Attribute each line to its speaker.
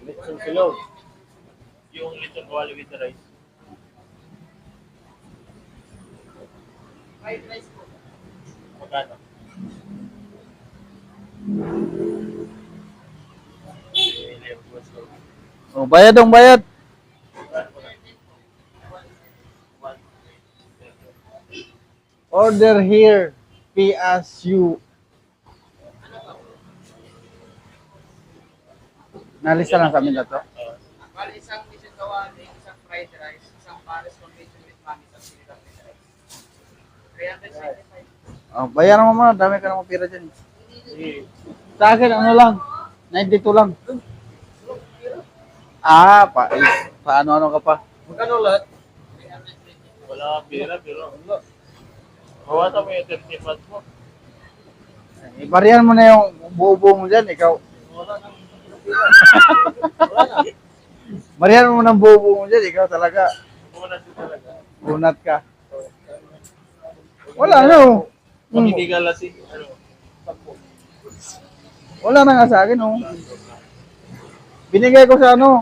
Speaker 1: Lechon silog. Yung lechon kawali with the rice.
Speaker 2: Fried rice po.
Speaker 1: Magkano? William Gusto.
Speaker 3: Oh, bayad dong, bayad. Order here. Pay as you. Nalista lang kami na to.
Speaker 2: Bali, isang lechon kawali, isang fried rice, isang pares combination with mami, isang sinigang with rice. 375.
Speaker 3: Oh, bayaran mo muna. Dami ka namang pira dyan.
Speaker 1: Sige.
Speaker 3: Sa akin, ano lang. 92 lang. Paano-ano ka pa?
Speaker 2: Magkano lahat?
Speaker 1: Wala kang pera, pero kawata mo yung 13 months mo.
Speaker 3: Ibarihan mo na yung buo-buo mo dyan. Ikaw.
Speaker 1: Wala nang
Speaker 3: Barihan mo ng buo-buo mo dyan. Ikaw talaga.
Speaker 1: Wala siya talaga.
Speaker 3: Bunat ka. Wala no.
Speaker 1: Magigigala si, ano,
Speaker 3: Wala na nga sa akin. Oh. Binigay ko sa ano.